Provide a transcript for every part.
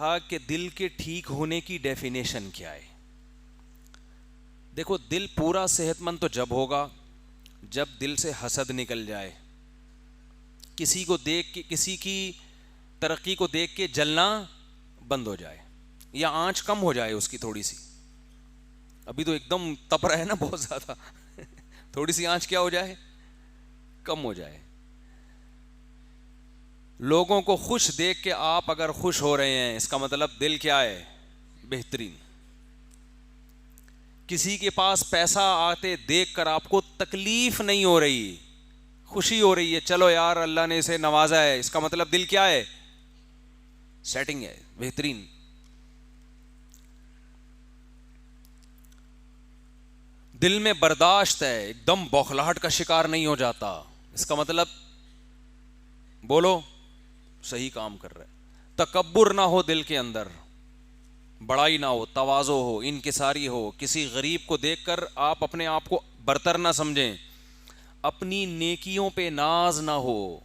تھا کہ دل کے ٹھیک ہونے کی ڈیفینیشن کیا ہے. دیکھو دل پورا صحت مند تو جب ہوگا جب دل سے حسد نکل جائے, کسی کو دیکھ کے, کسی کی ترقی کو دیکھ کے جلنا بند ہو جائے, یا آنچ کم ہو جائے اس کی تھوڑی سی. ابھی تو ایک دم تپ رہا ہے نا بہت زیادہ, تھوڑی سی آنچ کیا ہو جائے, کم ہو جائے. لوگوں کو خوش دیکھ کے آپ اگر خوش ہو رہے ہیں, اس کا مطلب دل کیا ہے, بہترین. کسی کے پاس پیسہ آتے دیکھ کر آپ کو تکلیف نہیں ہو رہی, خوشی ہو رہی ہے, چلو یار اللہ نے اسے نوازا ہے, اس کا مطلب دل کیا ہے, سیٹنگ ہے, بہترین. دل میں برداشت ہے, ایک دم بوکھلاہٹ کا شکار نہیں ہو جاتا, اس کا مطلب بولو صحیح کام کر رہے. تکبر نہ ہو دل کے اندر, بڑائی نہ ہو, تواضع ہو, انکساری ہو. کسی غریب کو دیکھ کر آپ اپنے آپ کو برتر نہ سمجھیں, اپنی نیکیوں پہ ناز نہ ہو,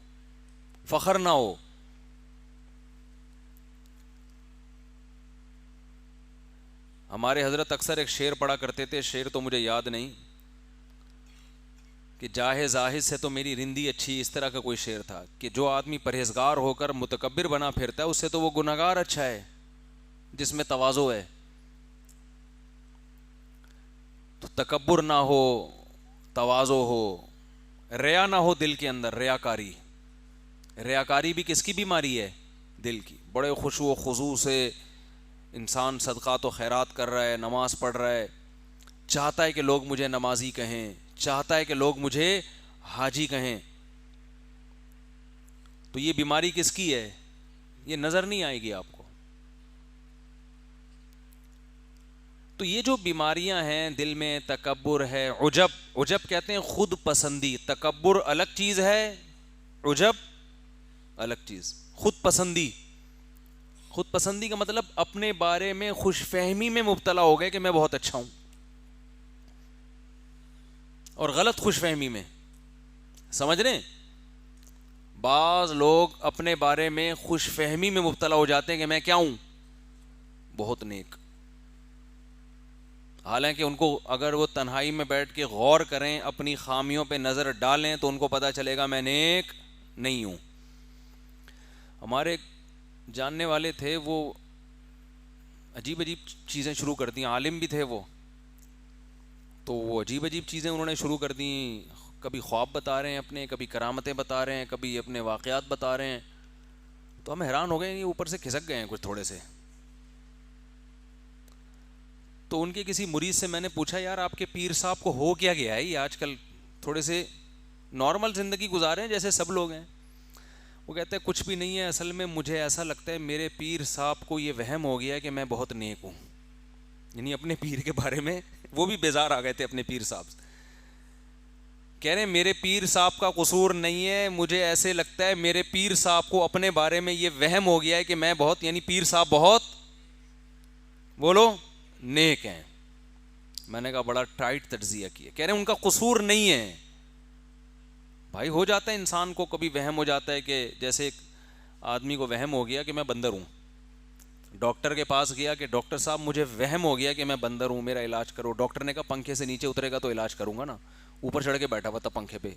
فخر نہ ہو. ہمارے حضرت اکثر ایک شعر پڑھا کرتے تھے, شعر تو مجھے یاد نہیں, کہ جاہے زاہد سے تو میری رندی اچھی, اس طرح کا کوئی شعر تھا, کہ جو آدمی پرہیزگار ہو کر متکبر بنا پھرتا ہے اس سے تو وہ گنہگار اچھا ہے جس میں تواضع ہے. تو تکبر نہ ہو, تواضع ہو, ریا نہ ہو دل کے اندر, ریاکاری. ریاکاری بھی کس کی بیماری ہے, دل کی. بڑے خشوع و خضوع سے انسان صدقات و خیرات کر رہا ہے, نماز پڑھ رہا ہے, چاہتا ہے کہ لوگ مجھے نمازی کہیں, چاہتا ہے کہ لوگ مجھے حاجی کہیں. تو یہ بیماری کس کی ہے, یہ نظر نہیں آئے گی آپ کو. تو یہ جو بیماریاں ہیں دل میں, تکبر ہے, عجب, عجب کہتے ہیں خود پسندی. تکبر الگ چیز ہے, عجب الگ چیز. خود پسندی, خود پسندی کا مطلب اپنے بارے میں خوش فہمی میں مبتلا ہو گئے کہ میں بہت اچھا ہوں, اور غلط خوش فہمی میں. سمجھ رہے ہیں, بعض لوگ اپنے بارے میں خوش فہمی میں مبتلا ہو جاتے ہیں کہ میں کیا ہوں, بہت نیک. حالانکہ ان کو اگر وہ تنہائی میں بیٹھ کے غور کریں, اپنی خامیوں پہ نظر ڈالیں, تو ان کو پتہ چلے گا میں نیک نہیں ہوں. ہمارے جاننے والے تھے, وہ عجیب عجیب چیزیں شروع کر دیں, عالم بھی تھے وہ, تو وہ عجیب عجیب چیزیں انہوں نے شروع کر دیں. کبھی خواب بتا رہے ہیں اپنے, کبھی کرامتیں بتا رہے ہیں, کبھی اپنے واقعات بتا رہے ہیں. تو ہم حیران ہو گئے, یہ اوپر سے کھسک گئے ہیں کچھ تھوڑے سے. تو ان کے کسی مرید سے میں نے پوچھا, یار آپ کے پیر صاحب کو ہو کیا گیا ہے, یہ آج کل تھوڑے سے نارمل زندگی گزارے ہیں جیسے سب لوگ ہیں. وہ کہتے ہیں کچھ بھی نہیں ہے, اصل میں مجھے ایسا لگتا ہے میرے پیر صاحب کو یہ وہم ہو گیا ہے کہ میں بہت نیک ہوں. یعنی اپنے پیر کے بارے میں وہ بھی بیزار آ گئے تھے اپنے پیر صاحب سے. کہہ رہے ہیں میرے پیر صاحب کا قصور نہیں ہے, مجھے ایسے لگتا ہے میرے پیر صاحب کو اپنے بارے میں یہ وہم ہو گیا ہے کہ میں بہت, یعنی پیر صاحب بہت بولو نیک ہیں. میں نے کہا بڑا ٹائٹ تجزیہ کیا. کہہ رہے ہیں ان کا قصور نہیں ہے. بھائی ہو جاتا ہے انسان کو کبھی وہم ہو جاتا ہے, کہ جیسے ایک آدمی کو وہم ہو گیا کہ میں بندر ہوں, ڈاکٹر کے پاس گیا کہ ڈاکٹر صاحب مجھے وہم ہو گیا کہ میں بندر ہوں, میرا علاج کرو. ڈاکٹر نے کہا پنکھے سے نیچے اترے گا تو علاج کروں گا نا. اوپر چڑھ کے بیٹھا ہوا تھا پنکھے پہ,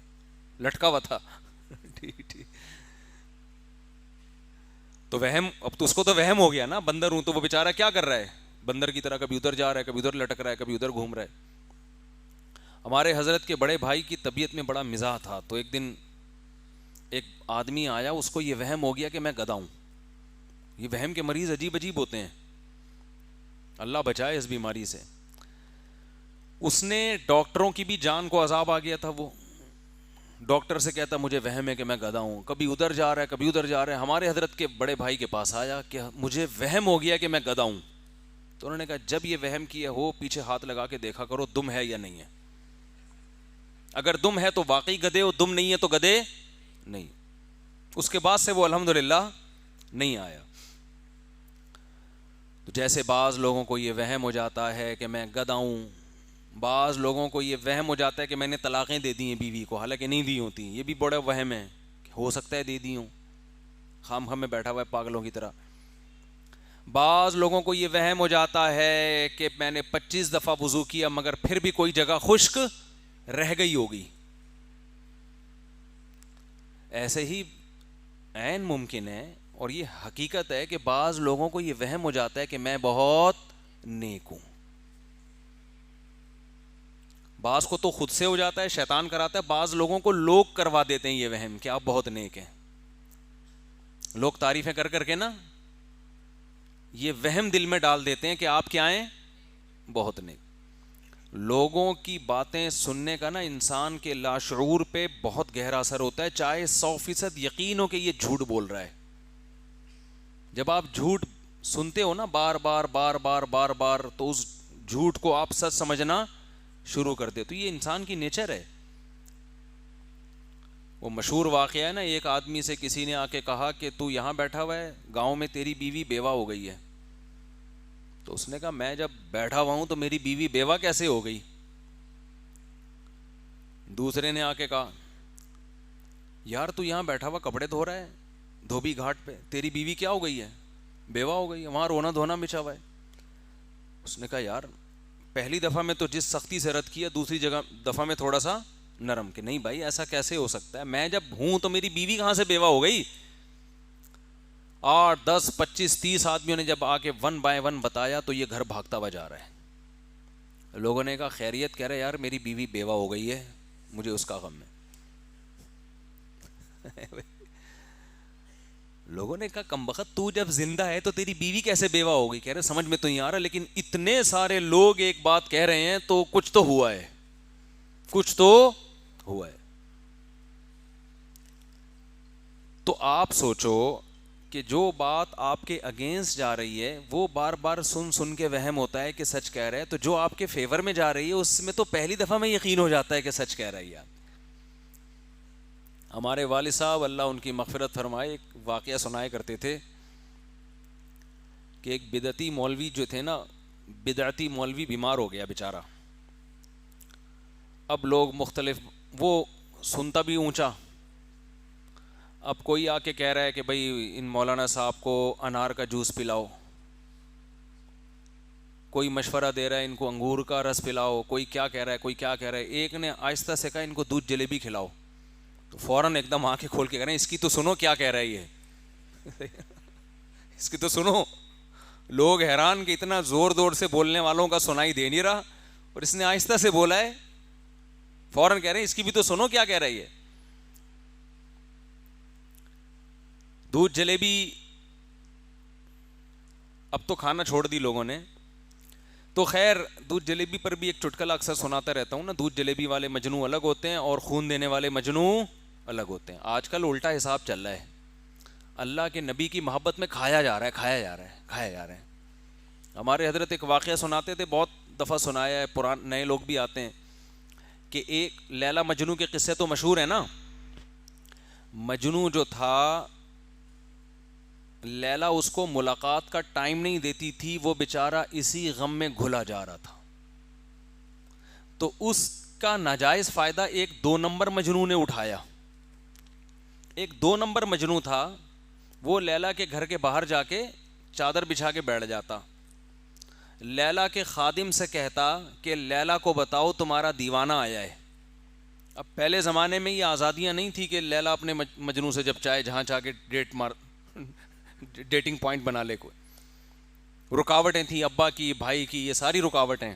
لٹکا ہوا تھا. ٹھیک ٹھیک. تو وہم, اب تو اس کو تو وہم ہو گیا نا بندر ہوں, تو وہ بیچارہ کیا کر رہا ہے, بندر کی طرح کبھی ادھر جا رہا ہے, کبھی ادھر لٹک رہا ہے, کبھی ادھر گھوم رہا ہے. ہمارے حضرت کے بڑے بھائی کی طبیعت میں بڑا مزاح تھا, تو ایک دن ایک آدمی آیا, اس کو یہ وہم ہو گیا کہ میں گدھا ہوں. یہ وہم کے مریض عجیب عجیب ہوتے ہیں, اللہ بچائے اس بیماری سے. اس نے ڈاکٹروں کی بھی جان کو عذاب آ گیا تھا. وہ ڈاکٹر سے کہتا مجھے وہم ہے کہ میں گدھا ہوں, کبھی ادھر جا رہا ہے, کبھی ادھر جا رہا ہے. ہمارے حضرت کے بڑے بھائی کے پاس آیا کہ مجھے وہم ہو گیا کہ میں گدھا ہوں. تو انہوں نے کہا جب یہ وہم کیا ہو پیچھے ہاتھ لگا کے دیکھا کرو دم ہے یا نہیں ہے. اگر دم ہے تو واقعی گدھے ہو, دم نہیں ہے تو گدھے نہیں. اس کے بعد سے وہ الحمدللہ نہیں آیا. تو جیسے بعض لوگوں کو یہ وہم ہو جاتا ہے کہ میں گدھا ہوں, بعض لوگوں کو یہ وہم ہو جاتا ہے کہ میں نے طلاقیں دے دی ہیں بیوی کو, حالانکہ نہیں دی ہوتی. یہ بھی بڑا وہم ہے, ہو سکتا ہے دے دی ہوں, خام خام میں بیٹھا ہوا ہے پاگلوں کی طرح. بعض لوگوں کو یہ وہم ہو جاتا ہے کہ میں نے 25 دفعہ وضو کیا مگر پھر بھی کوئی جگہ خشک رہ گئی ہوگی. ایسے ہی عین ممکن ہے اور یہ حقیقت ہے کہ بعض لوگوں کو یہ وہم ہو جاتا ہے کہ میں بہت نیک ہوں. بعض کو تو خود سے ہو جاتا ہے, شیطان کراتا ہے, بعض لوگوں کو لوگ کروا دیتے ہیں یہ وہم کہ آپ بہت نیک ہیں. لوگ تعریفیں کر کر کے نا یہ وہم دل میں ڈال دیتے ہیں کہ آپ کیا ہیں, بہت نیک. لوگوں کی باتیں سننے کا نا انسان کے لاشعور پہ بہت گہرا اثر ہوتا ہے, چاہے 100% یقین ہو کہ یہ جھوٹ بول رہا ہے. جب آپ جھوٹ سنتے ہو نا بار بار بار بار بار بار, تو اس جھوٹ کو آپ سچ سمجھنا شروع کر دے. تو یہ انسان کی نیچر ہے. وہ مشہور واقعہ ہے نا, ایک آدمی سے کسی نے آ کے کہا کہ تو یہاں بیٹھا ہوا ہے, گاؤں میں تیری بیوی بیوہ ہو گئی ہے. تو اس نے کہا میں جب بیٹھا ہوا ہوں تو میری بیوی بیوہ کیسے ہو گئی. دوسرے نے آ کے کہا یار تو یہاں بیٹھا ہوا کپڑے دھو رہا ہے دھوبی گھاٹ پہ, تیری بیوی کیا ہو گئی ہے, بیوہ ہو گئی ہے, وہاں رونا دھونا بچھا ہوا ہے. اس نے کہا یار پہلی دفعہ میں تو جس سختی سے رد کیا, دوسری دفعہ میں تھوڑا سا نرم, کہ نہیں بھائی ایسا کیسے ہو سکتا ہے, میں جب ہوں تو میری بیوی کہاں سے بیوہ ہو گئی. 8 10 25 30 آدمیوں نے جب آ کے 1 by 1 بتایا تو یہ گھر بھاگتا ہوا جا رہا ہے. لوگوں نے کہا خیریت, کہہ رہے یار میری بیوی بیوہ ہو گئی ہے, مجھے اس کا غم ہے. لوگوں نے کہا کمبخت تو جب زندہ ہے تو تیری بیوی کیسے بیوہ ہو گئی. کہہ رہے سمجھ میں تو نہیں آ رہا, لیکن اتنے سارے لوگ ایک بات کہہ رہے ہیں تو کچھ تو ہوا ہے, کچھ تو ہوا ہے. تو آپ سوچو کہ جو بات آپ کے اگینسٹ جا رہی ہے وہ بار بار سن سن کے وہم ہوتا ہے کہ سچ کہہ رہے ہیں, تو جو آپ کے فیور میں جا رہی ہے اس میں تو پہلی دفعہ میں یقین ہو جاتا ہے کہ سچ کہہ رہی ہے. ہمارے والد صاحب اللہ ان کی مغفرت فرمائے ایک واقعہ سنائے کرتے تھے کہ ایک بدعتی مولوی جو تھے نا, بدعتی مولوی بیمار ہو گیا بیچارہ. اب لوگ مختلف, وہ سنتا بھی اونچا. اب کوئی آ کے کہہ رہا ہے کہ بھائی ان مولانا صاحب کو انار کا جوس پلاؤ, کوئی مشورہ دے رہا ہے ان کو انگور کا رس پلاؤ, کوئی کیا کہہ رہا ہے, کوئی کیا کہہ رہا ہے. ایک نے آہستہ سے کہا ان کو دودھ جلیبی کھلاؤ, تو فوراً ایک دم آنکھیں کھول کے کہہ رہے ہیں اس کی تو سنو کیا کہہ رہی ہے, اس کی تو سنو. لوگ حیران کہ اتنا زور زور سے بولنے والوں کا سنائی دے نہیں رہا, اور اس نے آہستہ سے بولا ہے, فوراً کہہ رہے ہیں اس کی بھی تو سنو کیا کہہ رہی ہے. دودھ جلیبی اب تو کھانا چھوڑ دی لوگوں نے. تو خیر دودھ جلیبی پر بھی ایک چٹکلا اکثر سناتا رہتا ہوں نا, دودھ جلیبی والے مجنو الگ ہوتے ہیں اور خون دینے والے مجنو الگ ہوتے ہیں. آج کل الٹا حساب چل رہا ہے, اللہ کے نبی کی محبت میں کھایا جا رہا ہے, کھایا جا رہا ہے, کھایا جا رہا ہے. ہمارے حضرت ایک واقعہ سناتے تھے, بہت دفعہ سنایا ہے, نئے لوگ بھی آتے ہیں, کہ ایک لیلا مجنو کے قصے تو مشہور ہیں نا. مجنو جو تھا, لیلا اس کو ملاقات کا ٹائم نہیں دیتی تھی, وہ بیچارہ اسی غم میں گھلا جا رہا تھا. تو اس کا ناجائز فائدہ ایک 2 نمبر مجنو نے اٹھایا. ایک 2 نمبر مجنو تھا, وہ لیلا کے گھر کے باہر جا کے چادر بچھا کے بیٹھ جاتا, لیلا کے خادم سے کہتا کہ لیلا کو بتاؤ تمہارا دیوانہ آیا ہے. اب پہلے زمانے میں یہ آزادیاں نہیں تھی کہ لیلا اپنے مجنو سے جب چاہے جہاں چاہ کے ڈیٹنگ پوائنٹ بنا لے. کوئی رکاوٹیں تھیں, ابا کی, بھائی کی, یہ ساری رکاوٹیں.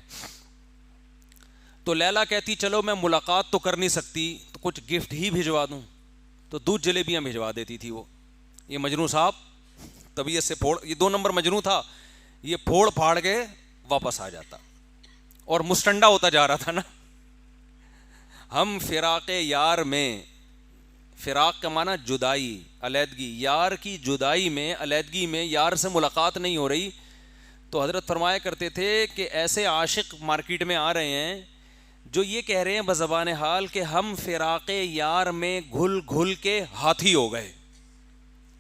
تو لیلا کہتی چلو میں ملاقات تو کر نہیں سکتی تو کچھ گفٹ ہی بھجوا دوں, تو دودھ جلیبیاں بھجوا دیتی تھی وہ. یہ مجنو صاحب طبیعت سے یہ 2 نمبر مجنو تھا, یہ پھوڑ پھاڑ کے واپس آ جاتا اور مستنڈا ہوتا جا رہا تھا نا. ہم فراق یار میں, فراق کا معنی جدائی, علیحدگی, یار کی جدائی میں, علیحدگی میں یار سے ملاقات نہیں ہو رہی. تو حضرت فرمایا کرتے تھے کہ ایسے عاشق مارکیٹ میں آ رہے ہیں جو یہ کہہ رہے ہیں بزبان حال کہ ہم فراق یار میں گھل گھل کے ہاتھی ہو گئے.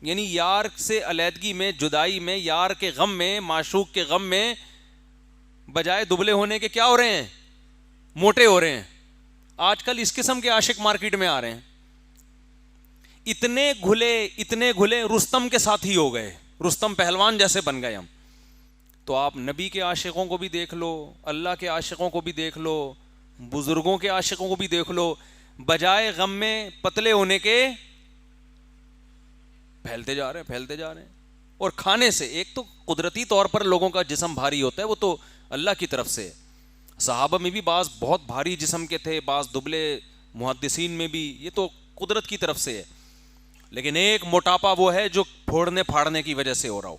یعنی یار سے علیحدگی میں, جدائی میں, یار کے غم میں, معشوق کے غم میں, بجائے دبلے ہونے کے کیا ہو رہے ہیں, موٹے ہو رہے ہیں. آج کل اس قسم کے عاشق مارکیٹ میں آ رہے ہیں, اتنے گھلے رستم کے ساتھی ہو گئے, رستم پہلوان جیسے بن گئے ہم. تو آپ نبی کے عاشقوں کو بھی دیکھ لو, اللہ کے عاشقوں کو بھی دیکھ لو, بزرگوں کے عاشقوں کو بھی دیکھ لو, بجائے غم میں پتلے ہونے کے پھیلتے جا رہے ہیں. اور کھانے سے, ایک تو قدرتی طور پر لوگوں کا جسم بھاری ہوتا ہے, وہ تو اللہ کی طرف سے. صحابہ میں بھی بعض بہت بھاری جسم کے تھے, بعض دبلے, محدثین میں بھی, یہ تو قدرت کی طرف سے ہے. لیکن ایک موٹاپا وہ ہے جو پھوڑنے پھاڑنے کی وجہ سے ہو رہا ہو,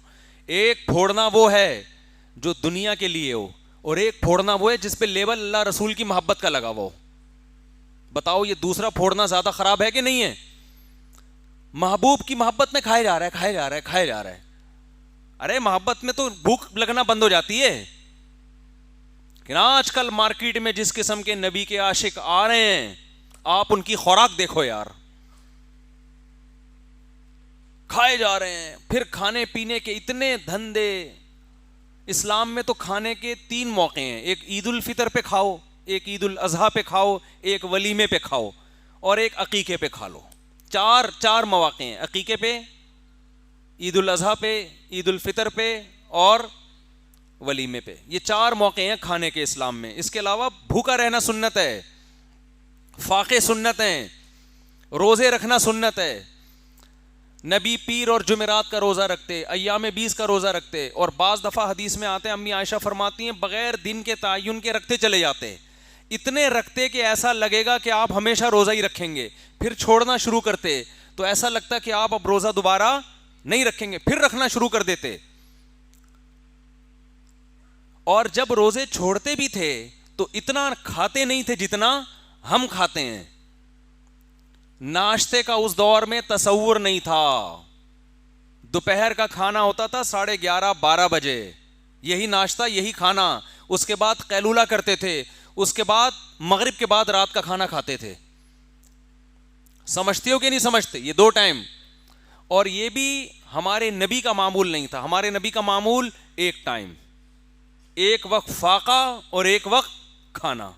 ایک پھوڑنا وہ ہے جو دنیا کے لیے ہو, اور ایک پھوڑنا وہ ہے جس پہ لیبل اللہ رسول کی محبت کا لگا ہوا ہو. بتاؤ یہ دوسرا پھوڑنا زیادہ خراب ہے کہ نہیں ہے؟ محبوب کی محبت میں کھائے جا رہا ہے. ارے محبت میں تو بھوک لگنا بند ہو جاتی ہے. کہ آج کل مارکیٹ میں جس قسم کے نبی کے عاشق آ رہے ہیں, آپ ان کی خوراک دیکھو یار, کھائے جا رہے ہیں. پھر کھانے پینے کے اتنے دھندے. اسلام میں تو کھانے کے 3 موقع ہیں, ایک عید الفطر پہ کھاؤ, ایک عید الاضحیٰ پہ کھاؤ, ایک ولیمے پہ کھاؤ, اور ایک عقیقے پہ کھا لو. چار مواقع ہیں, عقیقے پہ, عید الاضحیٰ پہ, عید الفطر پہ, اور ولیمے پہ. یہ 4 موقع ہیں کھانے کے اسلام میں. اس کے علاوہ بھوکا رہنا سنت ہے, فاقے سنت ہیں, روزے رکھنا سنت ہے. نبی پیر اور جمعرات کا روزہ رکھتے, ایام 20 کا روزہ رکھتے, اور بعض دفعہ حدیث میں آتے ہیں, امی عائشہ فرماتی ہیں بغیر دن کے تعین کے رکھتے چلے جاتے. اتنے رکھتے کہ ایسا لگے گا کہ آپ ہمیشہ روزہ ہی رکھیں گے. پھر چھوڑنا شروع کرتے تو ایسا لگتا کہ آپ اب روزہ دوبارہ نہیں رکھیں گے, پھر رکھنا شروع کر دیتے. اور جب روزے چھوڑتے بھی تھے تو اتنا کھاتے نہیں تھے جتنا ہم کھاتے ہیں. ناشتے کا اس دور میں تصور نہیں تھا. دوپہر کا کھانا ہوتا تھا 11:30-12 بجے, یہی ناشتہ, یہی کھانا. اس کے بعد قیلولہ کرتے تھے, اس کے بعد مغرب کے بعد رات کا کھانا کھاتے تھے. سمجھتے ہو کہ نہیں سمجھتے؟ یہ 2 ٹائم. اور یہ بھی ہمارے نبی کا معمول نہیں تھا. ہمارے نبی کا معمول 1 ٹائم, ایک وقت فاقہ اور ایک وقت کھانا.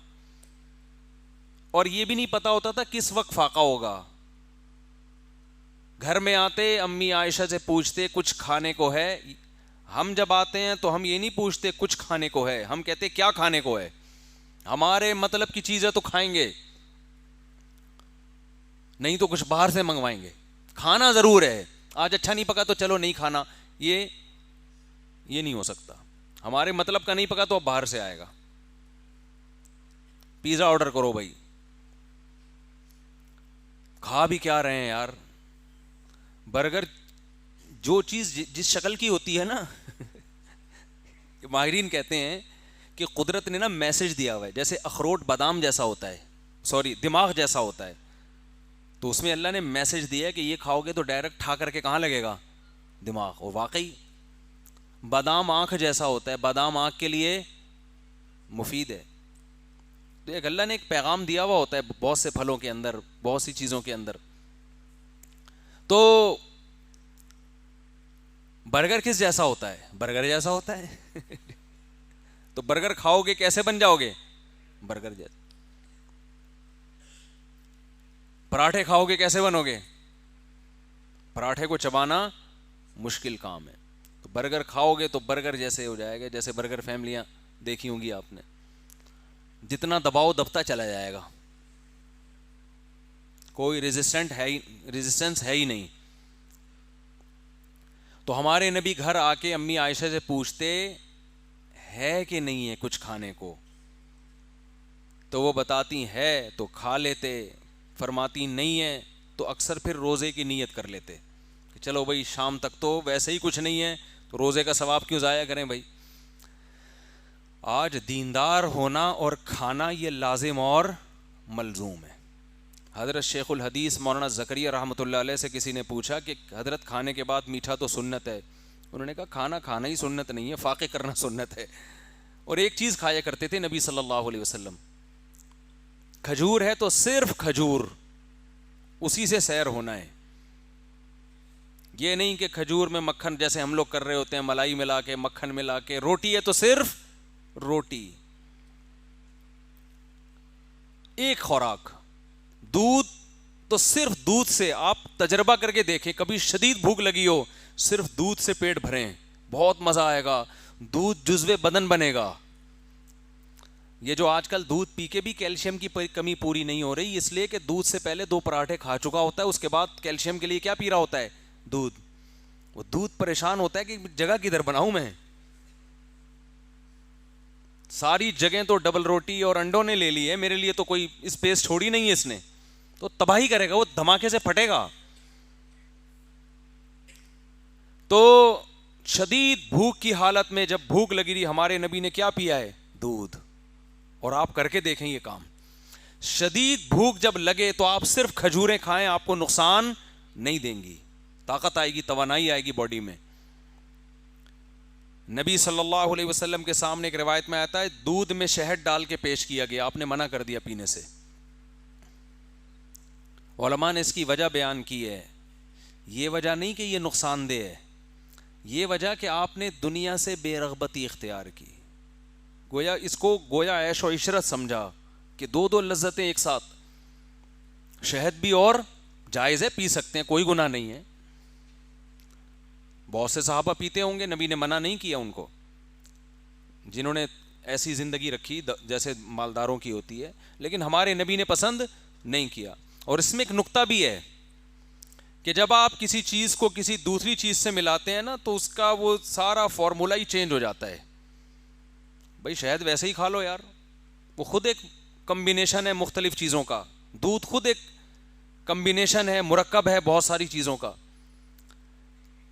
اور یہ بھی نہیں پتا ہوتا تھا کس وقت فاقہ ہوگا. گھر میں آتے امی عائشہ سے پوچھتے کچھ کھانے کو ہے. ہم جب آتے ہیں تو ہم یہ نہیں پوچھتے کچھ کھانے کو ہے, ہم کہتے کیا کھانے کو ہے, ہمارے مطلب کی چیزیں تو کھائیں گے, نہیں تو کچھ باہر سے منگوائیں گے. کھانا ضرور ہے, آج اچھا نہیں پکا تو چلو نہیں کھانا, یہ نہیں ہو سکتا. ہمارے مطلب کا نہیں پکا تو اب باہر سے آئے گا. پیزا آرڈر کرو بھائی. کھا بھی کیا رہے ہیں یار, برگر, جو چیز جس شکل کی ہوتی ہے نا ماہرین کہتے ہیں کہ قدرت نے نا میسج دیا ہوا ہے, جیسے اخروٹ بادام جیسا ہوتا ہے, دماغ جیسا ہوتا ہے, تو اس میں اللہ نے میسج دیا ہے کہ یہ کھاؤ گے تو ڈائریکٹ کھا کر کے کہاں لگے گا؟ دماغ. اور واقعی بادام آنکھ جیسا ہوتا ہے, بادام آنکھ کے لیے مفید ہے. تو ایک اللہ نے ایک پیغام دیا ہوا ہوتا ہے بہت سے پھلوں کے اندر, بہت سی چیزوں کے اندر. تو برگر کس جیسا ہوتا ہے؟ برگر جیسا ہوتا ہے. تو برگر کھاؤ گے کیسے بن جاؤ گے؟ برگر جیسا. پراٹھے کھاؤ گے کیسے بنو گے؟ پراٹھے کو چبانا مشکل کام ہے. تو برگر کھاؤ گے تو برگر جیسے ہو جائے گا, جیسے برگر فیملیاں دیکھی ہوں گی آپ نے, جتنا دباؤ دبتا چلا جائے گا, کوئی ریزسٹنس ہے ہی نہیں. تو ہمارے نبی گھر آ کے امی عائشہ سے پوچھتے ہے کہ نہیں ہے کچھ کھانے کو, تو وہ بتاتی ہے تو کھا لیتے, فرماتی نہیں ہے تو اکثر پھر روزے کی نیت کر لیتے کہ چلو بھائی شام تک تو ویسے ہی کچھ نہیں ہے تو روزے کا ثواب کیوں ضائع کریں بھائی. آج دیندار ہونا اور کھانا یہ لازم اور ملزوم ہے. حضرت شیخ الحدیث مولانا زکریا رحمۃ اللہ علیہ سے کسی نے پوچھا کہ حضرت کھانے کے بعد میٹھا تو سنت ہے. انہوں نے کہا کھانا کھانا ہی سنت نہیں ہے, فاقے کرنا سنت ہے. اور ایک چیز کھایا کرتے تھے نبی صلی اللہ علیہ وسلم, کھجور ہے تو صرف کھجور, اسی سے سیر ہونا ہے. یہ نہیں کہ کھجور میں مکھن جیسے ہم لوگ کر رہے ہوتے ہیں, ملائی ملا کے مکھن ملا کے. روٹی ہے تو صرف روٹی, ایک خوراک. دودھ تو صرف دودھ سے, آپ تجربہ کر کے دیکھیں, کبھی شدید بھوک لگی ہو, صرف دودھ سے پیٹ بھریں, بہت مزہ آئے گا. دودھ جزو بدن بنے گا. یہ جو آج کل دودھ پی کے بھی کیلشیم کی کمی پوری نہیں ہو رہی, اس لیے کہ دودھ سے پہلے 2 پراٹھے کھا چکا ہوتا ہے, اس کے بعد کیلشیم کے لیے کیا پی رہا ہوتا ہے؟ دودھ. وہ دودھ پریشان ہوتا ہے کہ جگہ کدھر بناؤں میں, ساری جگہیں تو ڈبل روٹی اور انڈوں نے لے لی ہے, میرے لیے تو کوئی اسپیس چھوڑی نہیں ہے اس نے, تو تباہی کرے گا, وہ دھماکے سے پھٹے گا. تو شدید بھوک کی حالت میں جب بھوک لگی رہی, ہمارے نبی نے کیا پیا ہے؟ دودھ. اور آپ کر کے دیکھیں یہ کام, شدید بھوک جب لگے تو آپ صرف کھجوریں کھائیں, آپ کو نقصان نہیں دیں گی, طاقت آئے گی, توانائی آئے گی باڈی میں. نبی صلی اللہ علیہ وسلم کے سامنے ایک روایت میں آتا ہے دودھ میں شہد ڈال کے پیش کیا گیا, آپ نے منع کر دیا پینے سے. علماء نے اس کی وجہ بیان کی ہے, یہ وجہ نہیں کہ یہ نقصان دہ ہے, یہ وجہ کہ آپ نے دنیا سے بے رغبتی اختیار کی, گویا اس کو گویا عیش و عشرت سمجھا کہ 2 لذتیں ایک ساتھ. شہد بھی اور جائز ہے, پی سکتے ہیں, کوئی گناہ نہیں ہے. بہت سے صحابہ پیتے ہوں گے, نبی نے منع نہیں کیا ان کو, جنہوں نے ایسی زندگی رکھی جیسے مالداروں کی ہوتی ہے, لیکن ہمارے نبی نے پسند نہیں کیا. اور اس میں ایک نقطہ بھی ہے کہ جب آپ کسی چیز کو کسی دوسری چیز سے ملاتے ہیں نا, تو اس کا وہ سارا فارمولا ہی چینج ہو جاتا ہے. بھائی شہد ویسے ہی کھا لو یار, وہ خود ایک کمبینیشن ہے مختلف چیزوں کا, دودھ خود ایک کمبینیشن ہے, مرکب ہے بہت ساری چیزوں کا.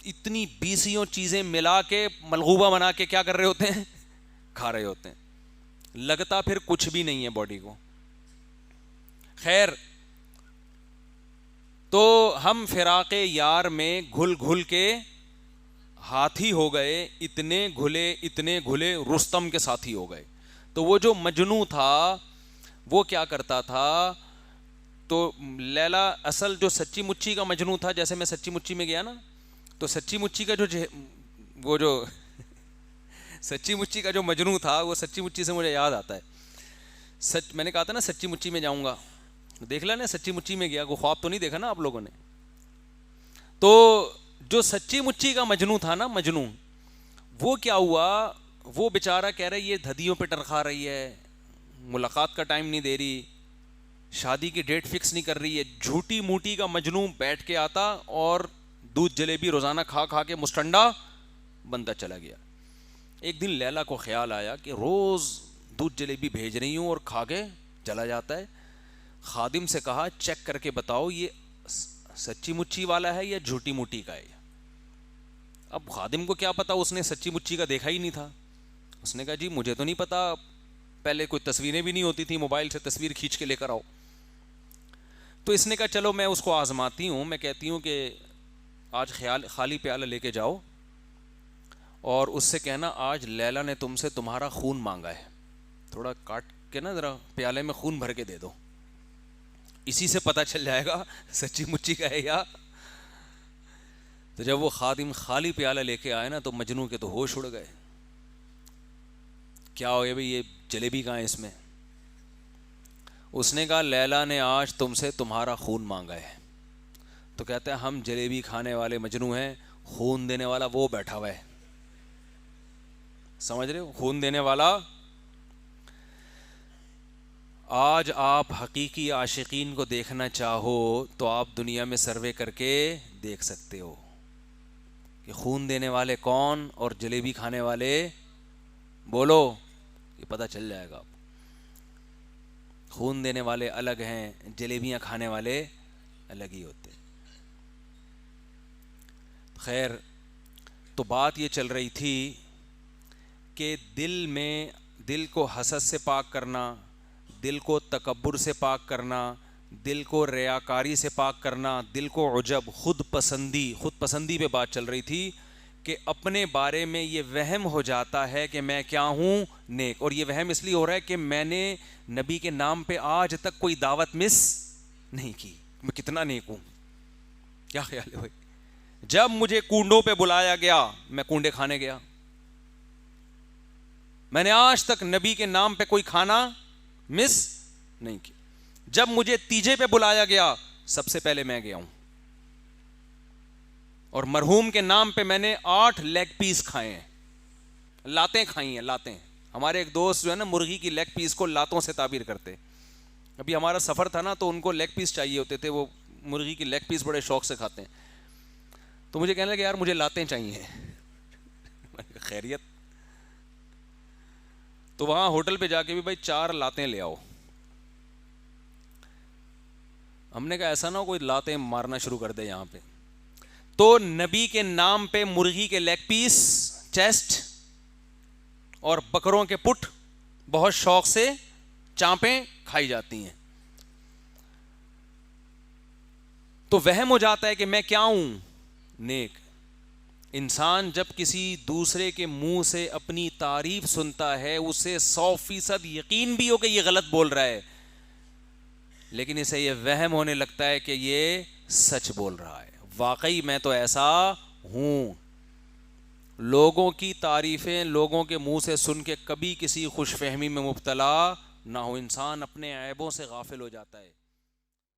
اتنی 20 چیزیں ملا کے ملغوبہ بنا کے کیا کر رہے ہوتے ہیں؟ کھا رہے ہوتے ہیں. لگتا پھر کچھ بھی نہیں ہے باڈی کو. خیر, تو ہم فراق یار میں گھل گھل کے ہاتھی ہو گئے, اتنے گھلے رستم کے ساتھی ہو گئے. تو وہ جو مجنوں تھا وہ کیا کرتا تھا, تو لیلا اصل جو سچی مچی کا مجنوں تھا, جیسے میں سچی مچی میں گیا نا, تو سچی مچی کا جو سچی مچی کا جو مجنوں تھا, وہ سچی مچی سے مجھے یاد آتا ہے, میں نے کہا تھا نا سچی مچی میں جاؤں گا, دیکھ لینا سچی مچی میں گیا, کوئی خواب تو نہیں دیکھا نا آپ لوگوں نے. تو جو سچی مچی کا مجنوں تھا نا, مجنوں, وہ کیا ہوا, وہ بیچارہ کہہ رہا ہے یہ دھدیوں پہ ٹرخا رہی ہے, ملاقات کا ٹائم نہیں دے رہی, شادی کی ڈیٹ فکس نہیں کر رہی ہے. جھوٹی موٹی کا مجنوں بیٹھ کے آتا اور دودھ جلیبی روزانہ کھا کھا کے مسٹنڈا بنتا چلا گیا. ایک دن لیلا کو خیال آیا کہ روز دودھ جلیبی بھیج رہی ہوں اور کھا کے چلا جاتا ہے. خادم سے کہا چیک کر کے بتاؤ یہ سچی مچی والا ہے یا جھوٹی موٹی کا ہے. اب خادم کو کیا پتا, اس نے سچی مچی کا دیکھا ہی نہیں تھا. اس نے کہا جی مجھے تو نہیں پتا, پہلے کوئی تصویریں بھی نہیں ہوتی تھی, موبائل سے تصویر کھینچ کے لے کر آؤ. تو اس نے کہا چلو میں اس کو آزماتی ہوں, میں کہتی ہوں کہ آج خالی پیالہ لے کے جاؤ اور اس سے کہنا آج لیلا نے تم سے تمہارا خون مانگا ہے, تھوڑا کاٹ کے نا ذرا پیالے میں خون بھر کے دے دو, اسی سے پتہ چل جائے گا سچی مچی کا ہے یا. تو جب وہ خادم خالی پیالہ لے کے آئے نا, تو مجنوں کے تو ہوش اڑ گئے, کیا ہو گیا بھئی یہ جلیبی کہاں ہے اس میں. اس نے کہا لیلا نے آج تم سے تمہارا خون مانگا ہے. تو کہتے ہیں ہم جلیبی کھانے والے مجنوں ہیں, خون دینے والا وہ بیٹھا ہوا ہے. سمجھ رہے ہو, خون دینے والا. آج آپ حقیقی عاشقین کو دیکھنا چاہو تو آپ دنیا میں سروے کر کے دیکھ سکتے ہو کہ خون دینے والے کون اور جلیبی کھانے والے, بولو, یہ پتہ چل جائے گا. خون دینے والے الگ ہیں, جلیبیاں کھانے والے الگ ہی ہوتے. خیر, تو بات یہ چل رہی تھی کہ دل کو حسد سے پاک کرنا, دل کو تکبر سے پاک کرنا, دل کو ریاکاری سے پاک کرنا, دل کو عجب, خود پسندی پہ بات چل رہی تھی کہ اپنے بارے میں یہ وہم ہو جاتا ہے کہ میں کیا ہوں, نیک. اور یہ وہم اس لیے ہو رہا ہے کہ میں نے نبی کے نام پہ آج تک کوئی دعوت مس نہیں کی, میں کتنا نیک ہوں. کیا خیال ہے بھائی, جب مجھے کنڈوں پہ بلایا گیا میں کنڈے کھانے گیا. میں نے آج تک نبی کے نام پہ کوئی کھانا مس نہیں کی. جب مجھے تیجے پہ بلایا گیا سب سے پہلے میں گیا ہوں, اور مرحوم کے نام پہ میں نے 8 لیگ پیس کھائے ہیں. لاتیں کھائی ہیں, لاتیں. ہمارے ایک دوست جو ہے نا مرغی کی لیگ پیس کو لاتوں سے تعبیر کرتے. ابھی ہمارا سفر تھا نا تو ان کو لیگ پیس چاہیے ہوتے تھے, وہ مرغی کی لیگ پیس بڑے شوق سے کھاتے ہیں. تو مجھے کہنے لگے یار مجھے لاتیں چاہیے. خیریت. تو وہاں ہوٹل پہ جا کے بھی بھائی 4 لاتیں لے آؤ. ہم نے کہا ایسا نہ ہو کوئی لاتیں مارنا شروع کر دے یہاں پہ. تو نبی کے نام پہ مرغی کے لیگ پیس, چیسٹ اور بکروں کے پٹ بہت شوق سے چانپیں کھائی جاتی ہیں. تو وہم ہو جاتا ہے کہ میں کیا ہوں, نیک. انسان جب کسی دوسرے کے منہ سے اپنی تعریف سنتا ہے اسے 100% یقین بھی ہو کہ یہ غلط بول رہا ہے, لیکن اسے یہ وہم ہونے لگتا ہے کہ یہ سچ بول رہا ہے. واقعی میں تو ایسا ہوں. لوگوں کی تعریفیں لوگوں کے منہ سے سن کے کبھی کسی خوش فہمی میں مبتلا نہ ہو. انسان اپنے عیبوں سے غافل ہو جاتا ہے.